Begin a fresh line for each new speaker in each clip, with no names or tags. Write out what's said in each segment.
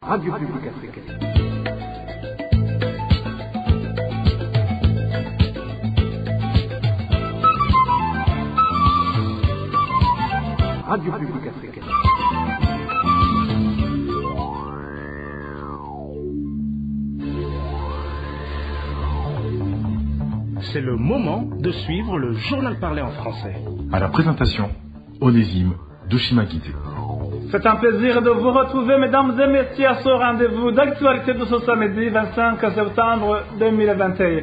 Radio Publique Africaine. Radio Publique Africaine.
C'est le moment de suivre le journal parlé en français.
À la présentation, Onésime Douchimakité.
C'est un plaisir de vous retrouver, mesdames et messieurs, à ce rendez-vous d'actualité de ce samedi 25 septembre 2021.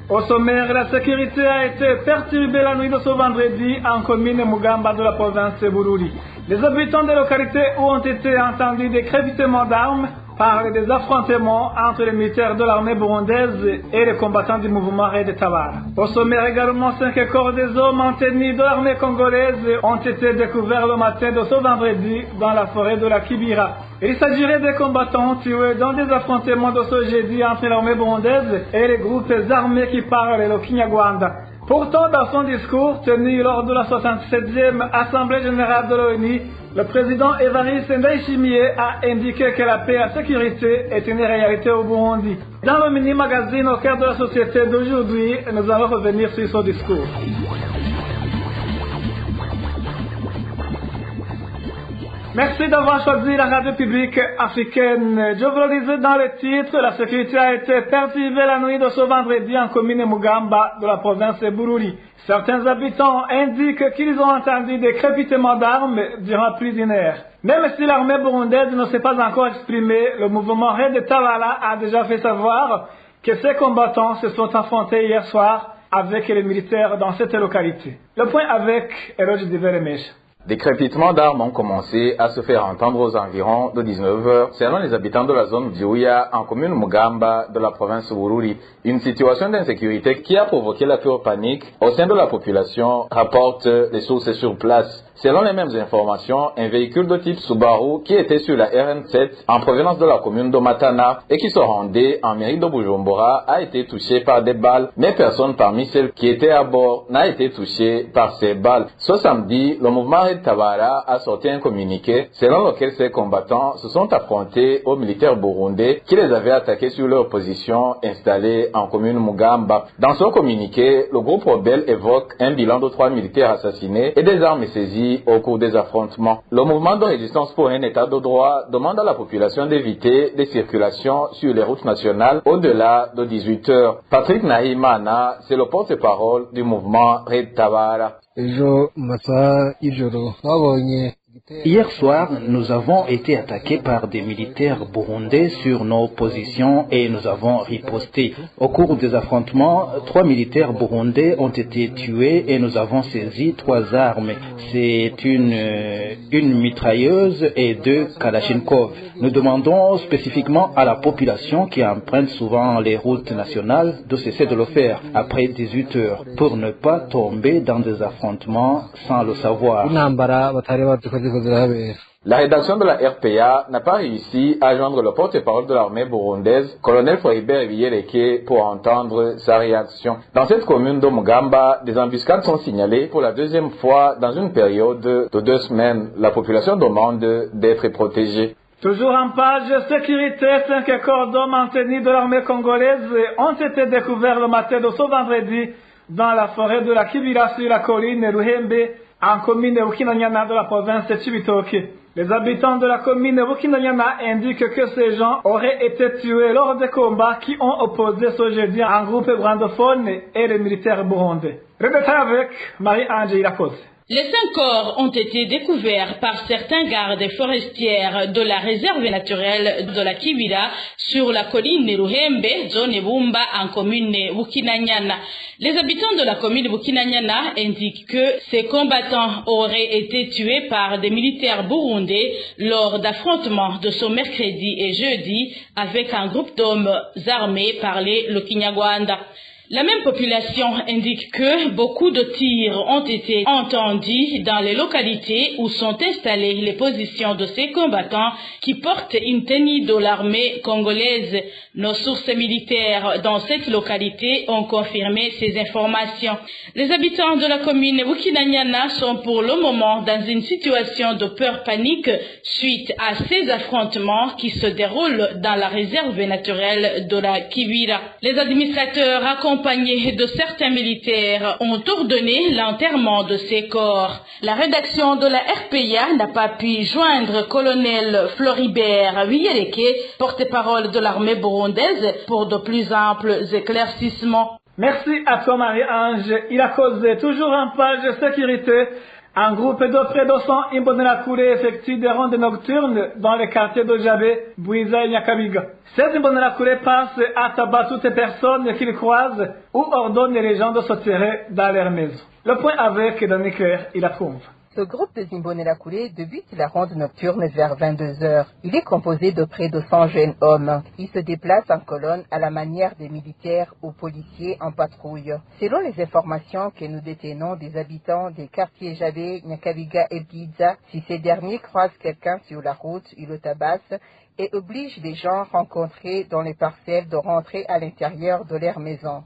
Au sommaire, la sécurité a été perturbée la nuit de ce vendredi en commune Mugamba de la province de Bururi. Les habitants des localités où ont été entendus des crépitements d'armes parlent des affrontements entre les militaires de l'armée burundaise et les combattants du mouvement Red Tabara. Au sommaire également, 5 corps des hommes maintenus de l'armée congolaise ont été découverts le matin de ce vendredi dans la forêt de la Kibira. Il s'agirait des combattants tués dans des affrontements de ce jeudi entre l'armée burundaise et les groupes armés qui parlent le Kinyarwanda. Pourtant, dans son discours tenu lors de la 67e Assemblée générale de l'ONU, le président Evariste Ndayishimiye a indiqué que la paix et la sécurité est une réalité au Burundi. Dans le mini-magazine au cœur de la société d'aujourd'hui, nous allons revenir sur ce discours. Merci d'avoir choisi la radio publique africaine. Je vous le disais dans le titre, la sécurité a été perturbée la nuit de ce vendredi en commune Mugamba de la province de Bururi. Certains habitants indiquent qu'ils ont entendu des crépitements d'armes durant plus d'une heure. Même si l'armée burundaise ne s'est pas encore exprimée, le mouvement Red Tabara a déjà fait savoir que ses combattants se sont affrontés hier soir avec les militaires dans cette localité. Le point avec Eroge Diveremesh.
Des crépitements d'armes ont commencé à se faire entendre aux environs de 19h, selon les habitants de la zone Viouya, en commune Mugamba de la province Bururi. Une situation d'insécurité qui a provoqué la pure panique au sein de la population, rapportent les sources sur place. Selon les mêmes informations, un véhicule de type Subaru qui était sur la RN7 en provenance de la commune de Matana et qui se rendait en mairie de Bujumbura a été touché par des balles, mais personne parmi celles qui étaient à bord n'a été touché par ces balles. Ce samedi, le mouvement Red Tabara a sorti un communiqué selon lequel ces combattants se sont affrontés aux militaires burundais qui les avaient attaqués sur leur position installée en commune Mugamba. Dans ce communiqué, le groupe rebelle évoque un bilan de 3 militaires assassinés et des armes saisies au cours des affrontements. Le mouvement de résistance pour un état de droit demande à la population d'éviter des circulations sur les routes nationales au-delà de 18 heures. Patrick Nahimana, c'est le porte-parole du mouvement Red Tabara.
Hier soir, nous avons été attaqués par des militaires burundais sur nos positions et nous avons riposté. Au cours des affrontements, 3 militaires burundais ont été tués et nous avons saisi 3 armes. C'est une mitrailleuse et 2 Kalachnikov. Nous demandons spécifiquement à la population qui emprunte souvent les routes nationales de cesser de le faire après 18 heures pour ne pas tomber dans des affrontements sans le savoir.
La rédaction de la RPA n'a pas réussi à joindre le porte-parole de l'armée burundaise, colonel Floribert Biyereke, pour entendre sa réaction. Dans cette commune de Mugamba, des embuscades sont signalées pour la 2e fois dans une période de 2 semaines. La population demande d'être protégée.
Toujours en page sécurité, 5 corps d'hommes maintenus de l'armée congolaise ont été découverts le matin de ce vendredi dans la forêt de la Kibira sur la colline Ruhembe, en commune de Bukinanyana de la province de Chibitoke. Les habitants de la commune de Bukinanyana indiquent que ces gens auraient été tués lors des combats qui ont opposé ce jeudi un groupe brandophone et les militaires burundais. Le détail avec Marie-Ange Irakoze.
Les 5 corps ont été découverts par certains gardes forestières de la réserve naturelle de la Kibira sur la colline Ruhembe, zone Bumba, en commune Bukinanyana. Les habitants de la commune Bukinanyana indiquent que ces combattants auraient été tués par des militaires burundais lors d'affrontements de ce mercredi et jeudi avec un groupe d'hommes armés parlés le Kinyarwanda. La même population indique que beaucoup de tirs ont été entendus dans les localités où sont installées les positions de ces combattants qui portent une tenue de l'armée congolaise. Nos sources militaires dans cette localité ont confirmé ces informations. Les habitants de la commune Bukinanyana sont pour le moment dans une situation de peur panique suite à ces affrontements qui se déroulent dans la réserve naturelle de la Kivira. Les administrateurs accompagnés de certains militaires ont ordonné l'enterrement de ces corps. La rédaction de la RPA n'a pas pu joindre colonel Floribert Viyeleke, porte-parole de l'armée burundaise, pour de plus amples éclaircissements.
Merci à toi Marie-Ange. Il a causé toujours en page de sécurité. Un groupe de près de 100 Imbonerakure effectue des rondes nocturnes dans les quartiers de Jabé, Bouiza et Nyakabiga. Ces Imbonerakure passent à tabac toutes les personnes qu'ils croisent ou ordonnent les gens de se tirer dans leur maison. Le point avec Daniker, il approuve.
Ce groupe de Imbonerakure débute la ronde nocturne vers 22h. Il est composé de près de 100 jeunes hommes. Ils se déplacent en colonne à la manière des militaires ou policiers en patrouille. Selon les informations que nous détenons des habitants des quartiers Jabé, Nyakabiga et Bwiza, si ces derniers croisent quelqu'un sur la route, ils le tabassent et oblige les gens rencontrés dans les parcelles de rentrer à l'intérieur de leur maison.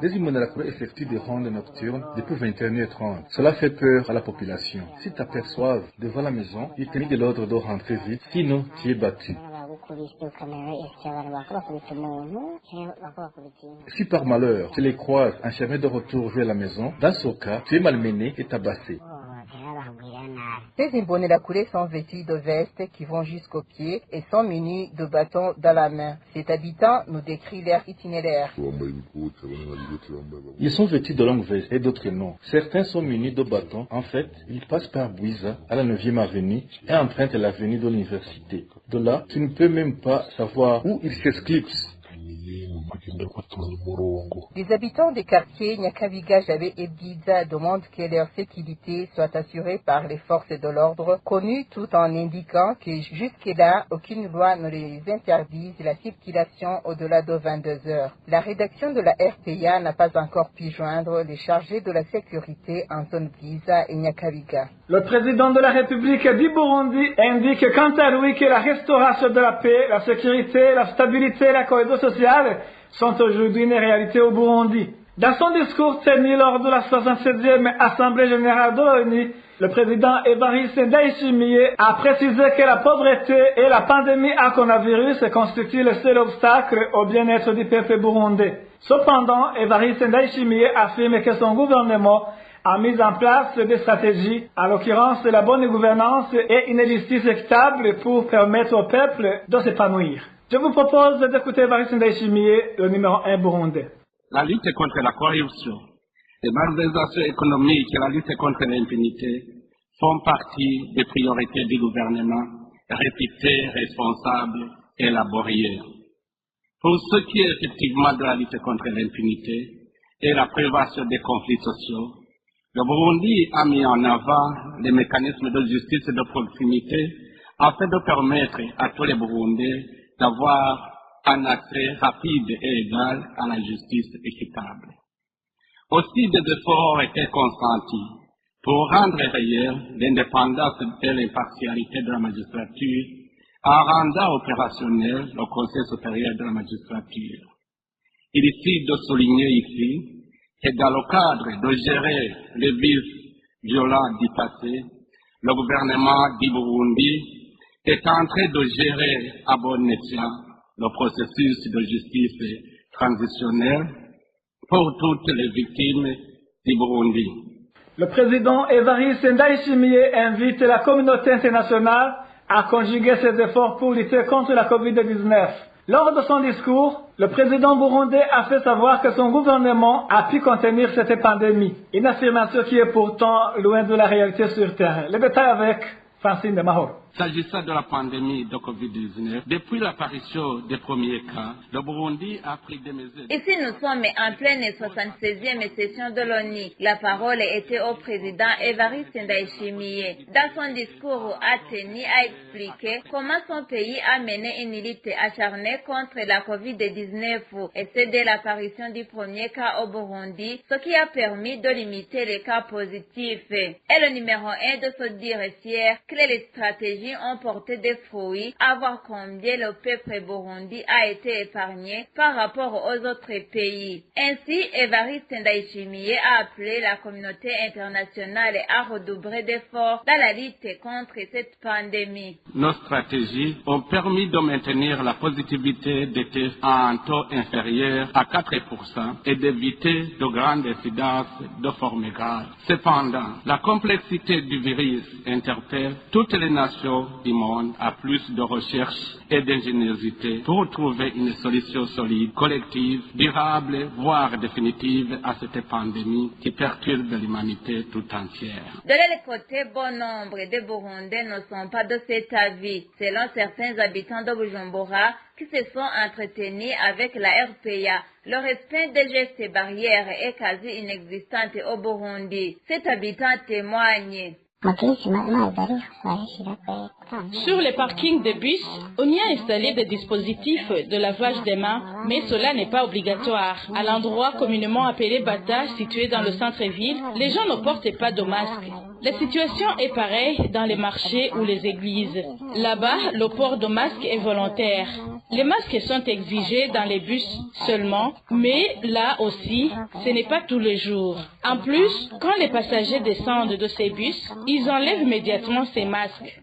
Les Imbonerakure effectuent des rondes nocturnes depuis 21h30. Cela fait peur à la population. Si t'aperçoivent devant la maison, ils te mettent de l'ordre de rentrer vite, sinon tu es battu. Si par malheur tu les croises en chemin de retour jouer à la maison, dans ce cas, tu es malmené et tabassé.
Ces Imbonerakure sont vêtus de vestes qui vont jusqu'aux pieds et sont munis de bâtons dans la main. Cet habitant nous décrit leur itinéraire.
Ils sont vêtus de longues vestes et d'autres non. Certains sont munis de bâtons. En fait, ils passent par Bwiza à la 9e avenue et empruntent l'avenue de l'université. De là, tu ne peux même pas savoir où ils s'esclipsent.
Les habitants des quartiers Nyakabiga, Jabé et Bwiza demandent que leur sécurité soit assurée par les forces de l'ordre, connues tout en indiquant que jusque-là, aucune loi ne les interdise la circulation au-delà de 22 heures. La rédaction de la RPA n'a pas encore pu joindre les chargés de la sécurité en zone Bwiza et Nyakabiga.
Le président de la République du Burundi indique quant à lui que la restauration de la paix, la sécurité, la stabilité et la cohésion sociale sont aujourd'hui une réalité au Burundi. Dans son discours tenu lors de la 67e Assemblée générale de l'ONU, le président Evariste Ndayishimiye a précisé que la pauvreté et la pandémie à coronavirus constituent le seul obstacle au bien-être du peuple burundais. Cependant, Evariste Ndayishimiye affirme que son gouvernement a mis en place des stratégies, en l'occurrence la bonne gouvernance et une justice équitable pour permettre au peuple de s'épanouir. Je vous propose d'écouter Evariste Ndayishimiye, le numéro 1 burundais.
La lutte contre la corruption, les malversations économiques et la lutte contre l'impunité font partie des priorités du gouvernement, réputées, responsables et laborieuses. Pour ce qui est effectivement de la lutte contre l'impunité et la prévention des conflits sociaux, le Burundi a mis en avant les mécanismes de justice de proximité afin de permettre à tous les Burundais d'avoir un accès rapide et égal à la justice équitable. Aussi, des efforts ont été consentis pour rendre réelle l'indépendance et l'impartialité de la magistrature en rendant opérationnel le Conseil supérieur de la magistrature. Il est utile de souligner ici que dans le cadre de gérer les vices violents du passé, le gouvernement du Burundi est en train de gérer à bon escient le processus de justice transitionnelle pour toutes les victimes du Burundi.
Le président Evariste Ndayishimiye invite la communauté internationale à conjuguer ses efforts pour lutter contre la COVID-19. Lors de son discours, le président burundais a fait savoir que son gouvernement a pu contenir cette pandémie. Une affirmation qui est pourtant loin de la réalité sur terrain. Les détails avec Francine de Mahoro.
S'agissant de la pandémie de Covid-19, depuis l'apparition des premiers cas, le Burundi a pris des mesures.
Ici, nous sommes en pleine 76e session de l'ONU. La parole était au président Évariste Ndayishimiye. Dans son discours, Ateni a expliqué comment son pays a mené une lutte acharnée contre la Covid-19 et c'est dès l'apparition du premier cas au Burundi, ce qui a permis de limiter les cas positifs. Et le numéro 1 de se dire fier que les stratégies ont porté des fruits, à voir combien le peuple burundi a été épargné par rapport aux autres pays. Ainsi, Évariste Ndayishimiye a appelé la communauté internationale à redoubler d'efforts dans la lutte contre cette pandémie.
Nos stratégies ont permis de maintenir la positivité des tests à un taux inférieur à 4% et d'éviter de grandes incidences de formes graves. Cependant, la complexité du virus interpelle toutes les nations du monde à plus de recherche et d'ingéniosité pour trouver une solution solide, collective, durable, voire définitive à cette pandémie qui perturbe l'humanité tout entière.
De l'autre côté, bon nombre de Burundais ne sont pas de cet avis. Selon certains habitants de Bujumbura qui se sont entretenus avec la RPA, le respect des gestes barrières est quasi inexistant au Burundi. Cet habitant témoigne.
Sur les parkings de bus, on y a installé des dispositifs de lavage des mains, mais cela n'est pas obligatoire. À l'endroit communément appelé Bata, situé dans le centre-ville, les gens ne portent pas de masque. La situation est pareille dans les marchés ou les églises. Là-bas, le port de masque est volontaire. Les masques sont exigés dans les bus seulement, mais là aussi, ce n'est pas tous les jours. En plus, quand les passagers descendent de ces bus, ils enlèvent immédiatement ces masques.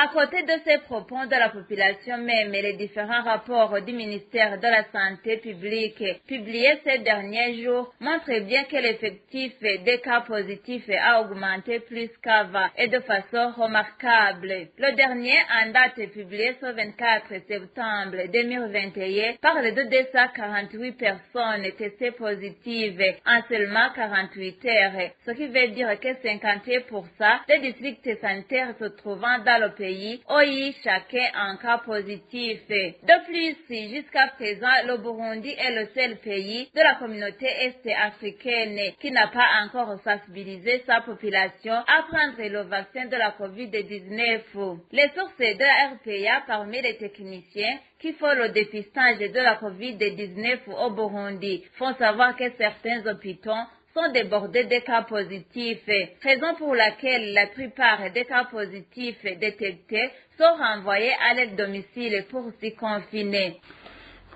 À côté de ces propos de la population même, les différents rapports du ministère de la Santé publique publiés ces derniers jours montrent bien que l'effectif des cas positifs a augmenté plus qu'avant et de façon remarquable. Le dernier en date publié ce 24 septembre 2021 parle de 248 personnes testées positives en seulement 48 heures, ce qui veut dire que 51% des districts sanitaires se trouvant dans le pays ont eu chacun un cas positif. De plus, jusqu'à présent, le Burundi est le seul pays de la communauté est-africaine qui n'a pas encore sensibilisé sa population à prendre le vaccin de la COVID-19. Les sources de la RPA parmi les techniciens qui font le dépistage de la COVID-19 au Burundi font savoir que certains hôpitaux sont débordés de cas positifs, raison pour laquelle la plupart des cas positifs détectés sont renvoyés à leur domicile pour s'y confiner.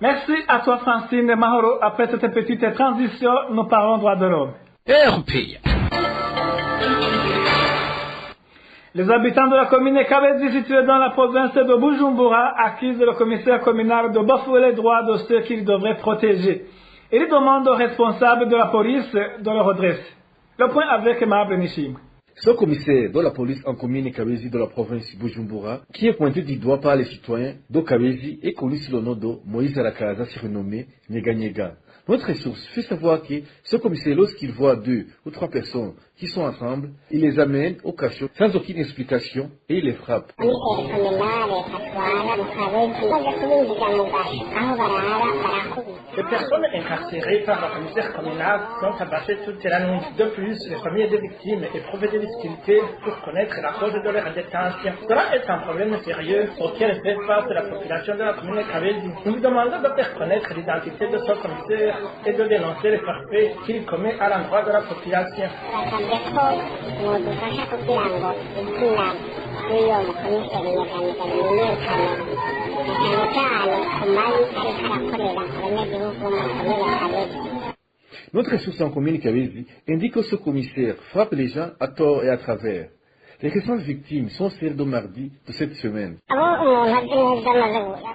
Merci à toi Francine Mahoro. Après cette petite transition, nous parlons droits de l'homme.
RPA.
Les habitants de la commune Kabezi située dans la province de Bujumbura accusent le commissaire communal de bafouer les droits de ceux qu'il devrait protéger. Il demande aux responsables de la police de le redresser. Le point avec Mahabre Nishim.
Ce commissaire de la police en commune Kabezi de la province Bujumbura, qui est pointé du doigt par les citoyens de Kabezi, est connu sous le nom de Moïse Alakaza, surnommé Nyega Nyega. Notre source fait savoir que ce commissaire, lorsqu'il voit 2 ou 3 personnes qui sont ensemble, il les amène au cachot sans aucune explication et il les frappe.
Les personnes incarcérées par la commissaire communale sont abattées toute la nuit. De plus, les familles des victimes éprouvent des difficultés pour connaître la cause de leur détention. Cela est un problème sérieux auquel fait face la population de la commune Kabezi. Nous lui demandons de faire connaître l'identité de ce commissaire et de dénoncer les faits qu'il commet à l'endroit de la population.
Notre source en commune Kabezi indique que ce commissaire frappe les gens à tort et à travers. Les récentes victimes sont celles de mardi de cette semaine.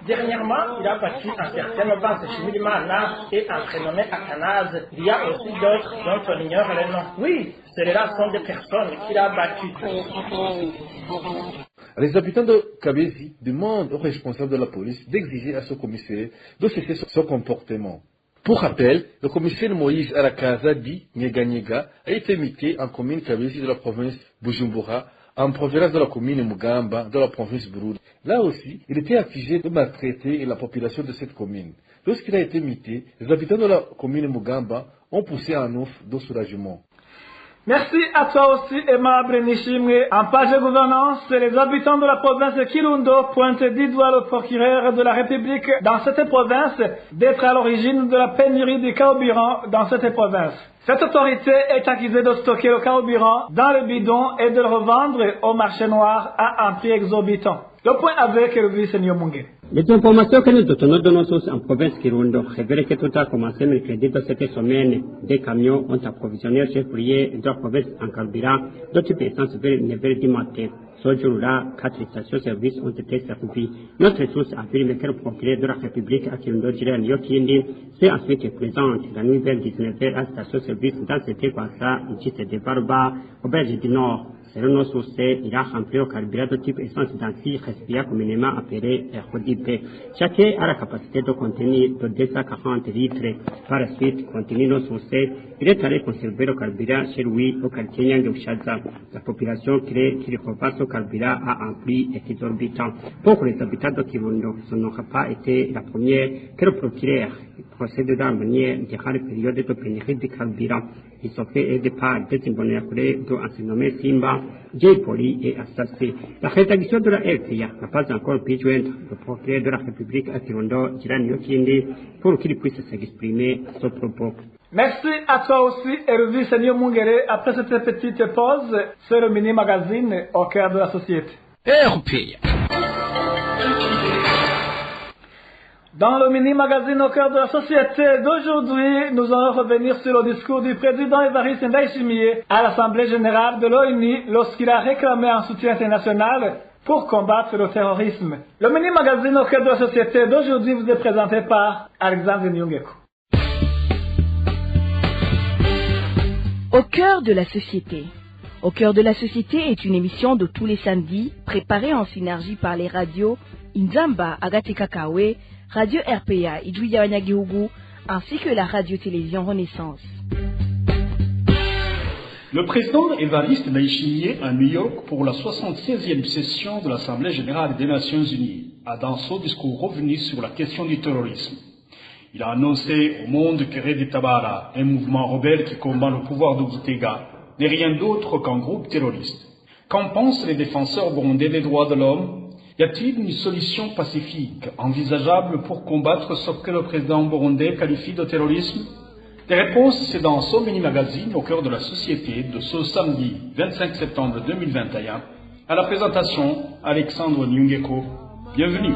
Dernièrement, il a battu un certain Vance Chimilimana et un prénommé Akanaz. Il y a aussi d'autres dont on ignore les noms. Oui, ceux-là sont des personnes qu'il a battues.
Les habitants de Kabezi demandent aux responsables de la police d'exiger à ce commissaire de cesser son comportement. Pour rappel, le commissaire Moïse Arakaza dit Nyega a été muté en commune Kabezi de la province Bujumbura, en provenance de la commune Mugamba de la province Bururi. Là aussi, il était accusé de maltraiter la population de cette commune. Lorsqu'il a été muté, les habitants de la commune Mugamba ont poussé un offre de soulagement.
Merci à toi aussi, Emma Brenishimwe. En page de gouvernance, les habitants de la province de Kirundo pointent du doigt le procureur de la République dans cette province d'être à l'origine de la pénurie du carburant dans cette province. Cette autorité est accusée de stocker le carburant dans les bidons et de le revendre au marché noir à un prix exorbitant. Le point avec Elvis Nyomungé.
Les informations que nous donnons tous en province Kirundo révèlent que tout a commencé mercredi de cette semaine. Des camions ont approvisionné le chef-lieu de la province en carburant de type essence vers 9h du matin. Ce jour-là, 4 stations-service ont été servies. Notre source affirme que le procureur de la République à Kirundo, Jiren Yokindi, s'est ensuite présente la nuit vers 19h à station-service dans cette Kwasa, Jiste de Barba, au Belge du Nord. Selon nos sources, il a rempli au carburant de type essence d'anti respiratoire communément appelé RODP. Chacun a la capacité de contenir de 240 litres. Par la suite, continue nos sources, il est allé conserver le carburant chez lui au quartier Nyangushaza. La population crée qu'il repasse au carburant à un prix exorbitant. Pour les habitants de Kirundo, ce n'aura pas été la première que le procureur procède de la manière durant la période de pénurie de carburant. Il se fait aider par des imbonèques d'enseignement Simba, J-Poli et Assassi. La rédaction de la RPA n'a pas encore pu joindre le procureur de la République à Kirundo, Jiren Yokindi, pour qu'il puisse s'exprimer à ce propos.
Merci à toi aussi, Elvis Nyomungere. Après cette petite pause, c'est le mini-magazine au cœur de la société.
RPA.
Dans le mini-magazine au cœur de la société d'aujourd'hui, nous allons revenir sur le discours du président Évariste Ndayishimiye à l'Assemblée générale de l'ONU lorsqu'il a réclamé un soutien international pour combattre le terrorisme. Le mini-magazine au cœur de la société d'aujourd'hui vous est présenté par Alexandre Nyungeko.
Au cœur de la société. Au cœur de la société est une émission de tous les samedis préparée en synergie par les radios Inzamba Agatika Kawe, Radio RPA Idouya Wanyagihugu, ainsi que la radio-télévision Renaissance.
Le président Évariste Ndayishimiye à New York pour la 76e session de l'Assemblée générale des Nations unies a dans son discours revenu sur la question du terrorisme. Il a annoncé au monde que Red Tabara, un mouvement rebelle qui combat le pouvoir de Gitega, n'est rien d'autre qu'un groupe terroriste. Qu'en pensent les défenseurs burundais des droits de l'homme? Y a-t-il une solution pacifique envisageable pour combattre ce que le président burundais qualifie de terrorisme? Les réponses, c'est dans son mini-magazine au cœur de la société de ce samedi 25 septembre 2021. À la présentation, Alexandre Nyungeko. Bienvenue.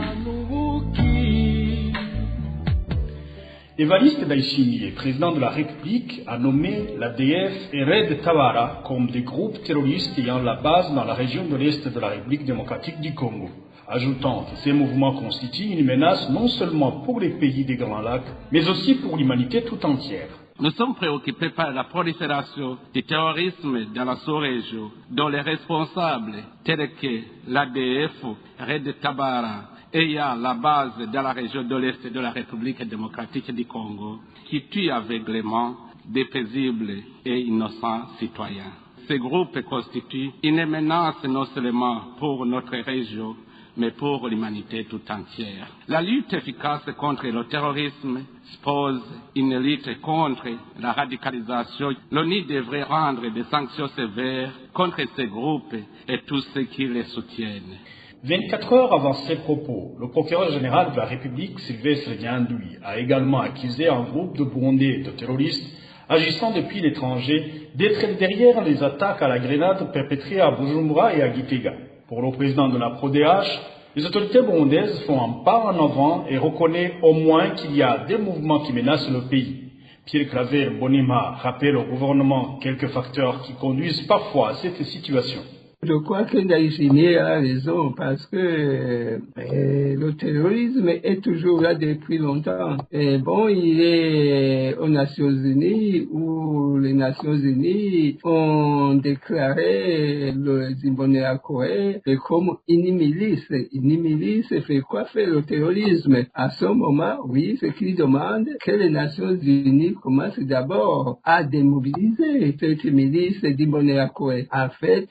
Évariste Ndayishimiye, président de la République, a nommé l'ADF et Red Tabara comme des groupes terroristes ayant la base dans la région de l'Est de la République démocratique du Congo, ajoutant que ces mouvements constituent une menace non seulement pour les pays des Grands Lacs, mais aussi pour l'humanité tout entière.
Nous sommes préoccupés par la prolifération du terrorisme dans la sous-région, dont les responsables, tels que l'ADF, Red Tabara, ayant la base dans la région de l'Est de la République démocratique du Congo, qui tuent aveuglément des paisibles et innocents citoyens. Ces groupes constituent une menace non seulement pour notre région, mais pour l'humanité tout entière. La lutte efficace contre le terrorisme suppose une lutte contre la radicalisation. L'ONU devrait rendre des sanctions sévères contre ces groupes et tous ceux qui les soutiennent.
24 heures avant ces propos, le procureur général de la République, Sylvestre Nyandwi, a également accusé un groupe de Burundais de terroristes agissant depuis l'étranger d'être derrière les attaques à la grenade perpétrées à Bujumbura et à Gitega. Pour le président de la PRODH, les autorités burundaises font un pas en avant et reconnaissent au moins qu'il y a des mouvements qui menacent le pays. Pierre Claver Bonima rappelle au gouvernement quelques facteurs qui conduisent parfois à cette situation.
Je crois que Ndayishimiye a raison parce que le terrorisme est toujours là depuis longtemps. Et bon, il est aux Nations Unies où les Nations Unies ont déclaré le Imbonerakure comme une milice. Une milice fait quoi? Fait le terrorisme. À ce moment, oui, ce qu'il demande, que les Nations Unies commencent d'abord à démobiliser cette milice d'Imbonerakure. En fait,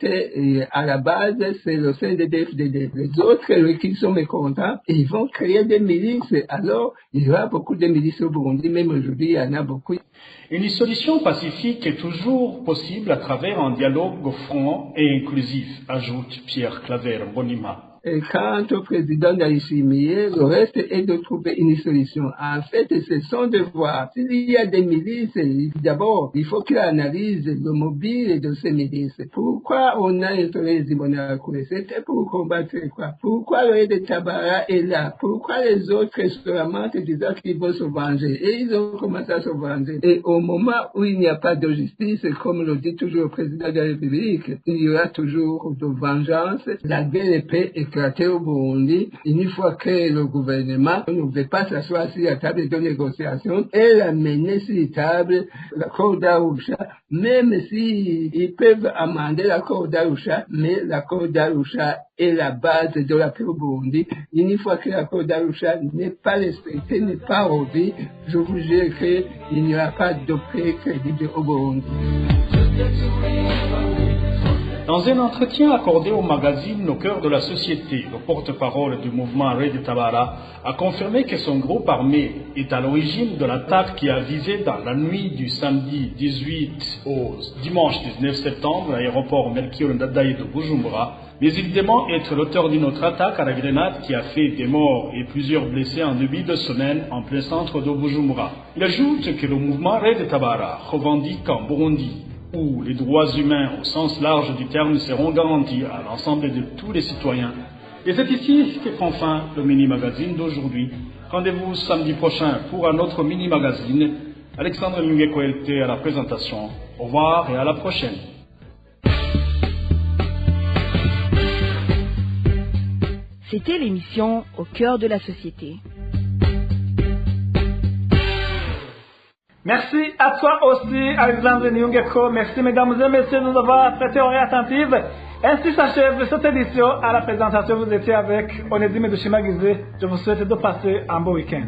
à la base, c'est le CNDD-FDD. Les autres qui sont mécontents, ils vont créer des milices. Alors, il y aura beaucoup de milices au Burundi, même aujourd'hui, il y en a beaucoup.
Une solution pacifique est toujours possible à travers un dialogue franc et inclusif, ajoute Pierre Claver Mbonima.
Et quant au président Ndayishimiye, le reste est de trouver une solution. En fait, c'est son devoir. S'il y a des milices, d'abord, il faut qu'il analyse le mobile de ces milices. Pourquoi on a instauré les Imbonerakure? C'était pour combattre quoi? Pourquoi le de Tabara est là? Pourquoi les autres restaurants disaient qu'ils vont se venger? Et ils ont commencé à se venger. Et au moment où il n'y a pas de justice, comme le dit toujours le président de la République, il y aura toujours de vengeance. La guerre et paix éclater au Burundi. Une fois que le gouvernement ne veut pas s'asseoir sur la table de négociation et l'amener sur la table, l'accord d'Arusha, même s'ils peuvent amender l'accord d'Arusha, mais l'accord d'Arusha est la base de la paix au Burundi. Une fois que l'accord d'Arusha n'est pas respecté, n'est pas revu, je vous jure qu'il n'y aura pas de paix crédible au Burundi.
Dans un entretien accordé au magazine Au cœur de la société, le porte-parole du mouvement Red Tabara a confirmé que son groupe armé est à l'origine de l'attaque qui a visé dans la nuit du samedi 18 au dimanche 19 septembre l'aéroport Melchior Ndadaye de Bujumbura, mais il dément être l'auteur d'une autre attaque à la grenade qui a fait des morts et plusieurs blessés en début de semaine en plein centre de Bujumbura. Il ajoute que le mouvement Red Tabara revendique en Burundi où les droits humains au sens large du terme seront garantis à l'ensemble de tous les citoyens. Et c'est ici que prend fin le mini-magazine d'aujourd'hui. Rendez-vous samedi prochain pour un autre mini-magazine. Alexandre Mingeko-Elte à la présentation. Au revoir et à la prochaine.
C'était l'émission Au cœur de la société.
Merci à toi aussi, Alexandre Nyungeko. Merci, mesdames et messieurs, de nous avoir prêté oreille attentive. Ainsi s'achève cette édition. À la présentation, vous étiez avec Onésime Dushimagize. Je vous souhaite de passer un beau week-end.